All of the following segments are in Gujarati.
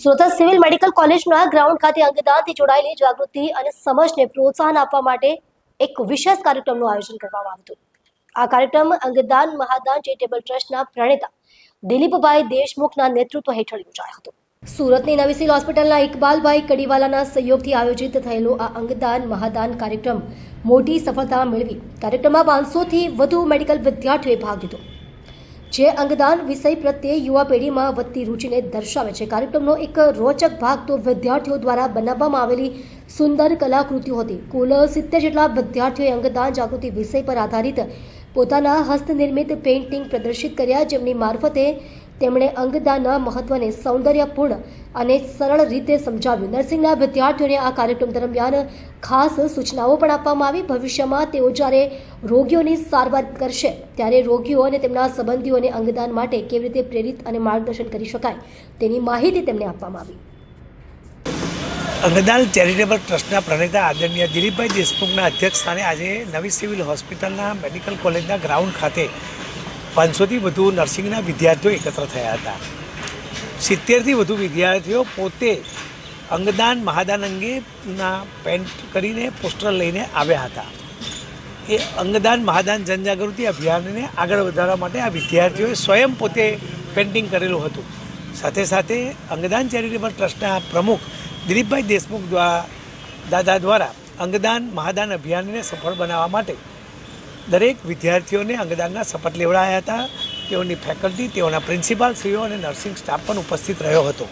સુરત સિવિલ મેડિકલ કોલેજના ગ્રાઉન્ડ ખાતે અંગદાનથી જોડાયેલી જાગૃતિ અને સમજને પ્રોત્સાહન આપવા માટે એક વિશેષ કાર્યક્રમનું આયોજન કરવામાં આવ્યું હતું। આ કાર્યક્રમ અંગદાન મહાદાન ચેરિટેબલ ટ્રસ્ટના પ્રણેતા દિલીપભાઈ દેશમુખના નેતૃત્વ હેઠળ યોજાયો હતો। સુરતની નવી સિવિલ હોસ્પિટલના ઇકબાલભાઈ કડીવાલાના સહયોગથી આયોજિત થયેલો આ અંગદાન મહાદાન કાર્યક્રમ મોટી સફળતા મેળવી કાર્યક્રમમાં 500થી વધુ મેડિકલ વિદ્યાર્થીઓએ ભાગ લીધો, જે અંગદાન વિષય પ્રત્યે યુવા પેઢીમાં વધતી રુચિને દર્શાવે છે। કાર્યક્રમનો એક રોચક ભાગ તો વિદ્યાર્થીઓ દ્વારા બનાવવામાં આવેલી સુંદર કલાકૃતિઓ હતી। કુલ 70 જેટલા વિદ્યાર્થીઓએ અંગદાન જાગૃતિ વિષય પર આધારિત પોતાના હસ્તનિર્મિત પેઇન્ટિંગ પ્રદર્શિત કર્યા, જેમની મારફતે તેમણે અંગદાનના મહત્વને સૌંદર્યપૂર્ણ અને સરળ રીતે સમજાવ્યું। નર્સિંગના વિદ્યાર્થીઓને આ કાર્યક્રમ દરમિયાન ખાસ સૂચનાઓ પણ આપવામાં આવી। ભવિષ્યમાં તેઓ જ્યારે રોગીઓની સારવાર કરશે ત્યારે રોગીઓ અને તેમના સંબંધીઓને અંગદાન માટે કેવી રીતે પ્રેરિત અને માર્ગદર્શન કરી શકાય તેની માહિતી તેમને આપવામાં આવી। અંગદાન ચેરિટેબલ ટ્રસ્ટના પ્રણેતા આદરણીય દિલીપભાઈ દેશમુખના અધ્યક્ષસ્થાને આજે નવી સિવિલ હોસ્પિટલના મેડિકલ કોલેજના ગ્રાઉન્ડ ખાતે 500થી વધુ નર્સિંગના વિદ્યાર્થીઓ એકત્ર થયા હતા। 70થી વધુ વિદ્યાર્થીઓ પોતે અંગદાન મહાદાન અંગેના પેન્ટ કરીને પોસ્ટર લઈને આવ્યા હતા। એ અંગદાન મહાદાન જનજાગૃતિ અભિયાનને આગળ વધારવા માટે આ વિદ્યાર્થીઓએ સ્વયં પોતે પેઇન્ટિંગ કરેલું હતું। સાથે સાથે અંગદાન ચેરિટેબલ ટ્રસ્ટના પ્રમુખ દિલીપભાઈ દેશમુખ દાદા દ્વારા અંગદાન મહાદાન અભિયાનને સફળ બનાવવા માટે દરેક વિદ્યાર્થીઓને અંગદાનના શપથ લેવડાવ્યા હતા। તેઓની ફેકલ્ટી, તેઓના પ્રિન્સિપાલશ્રીઓ અને નર્સિંગ સ્ટાફ પણ ઉપસ્થિત રહ્યો હતો।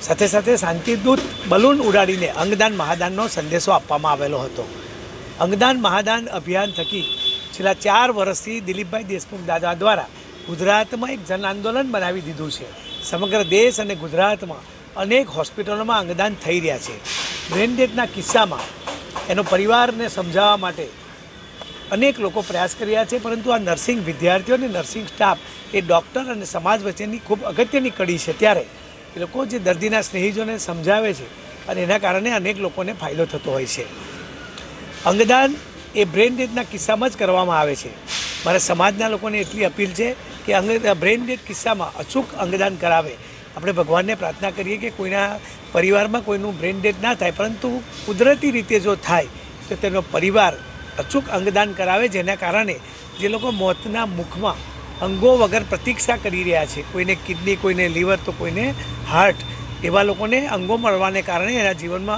સાથે સાથે શાંતિદૂત બલૂન ઉડાડીને અંગદાન મહાદાનનો સંદેશો આપવામાં આવેલો હતો। અંગદાન મહાદાન અભિયાન થકી છેલ્લા 4 વર્ષથી દિલીપભાઈ દેશમુખ દાદા દ્વારા ગુજરાતમાં એક જન આંદોલન બનાવી દીધું છે। સમગ્ર દેશ અને ગુજરાતમાં અનેક હોસ્પિટલોમાં અંગદાન થઈ રહ્યા છે। બ્રેન ડેથના કિસ્સામાં એનો પરિવારને સમજાવવા માટે અનેક લોકો પ્રયાસ કરી રહ્યા છે, પરંતુ આ નર્સિંગ વિદ્યાર્થીઓ અને નર્સિંગ સ્ટાફ એ ડૉક્ટર અને સમાજ વચ્ચેની ખૂબ અગત્યની કડી છે। ત્યારે એ લોકો જે દર્દીના સ્નેહીજોને સમજાવે છે અને એના કારણે અનેક લોકોને ફાયદો થતો હોય છે। અંગદાન એ બ્રેન ડેથના કિસ્સામાં જ કરવામાં આવે છે। મારા સમાજના લોકોને એટલી અપીલ છે કે બ્રેન ડેથ કિસ્સામાં અચૂક અંગદાન કરાવે। આપણે ભગવાનને પ્રાર્થના કરીએ કે કોઈના પરિવારમાં કોઈનું બ્રેન ડેથ ના થાય, પરંતુ કુદરતી રીતે જો થાય તો તેનો પરિવાર અચૂક અંગદાન કરાવે, જેના કારણે જે લોકો મોતના મુખમાં અંગો વગર પ્રતીક્ષા કરી રહ્યા છે, કોઈને કિડની, કોઈને લીવર તો કોઈને હાર્ટ, એવા લોકોને અંગો મળવાને કારણે એના જીવનમાં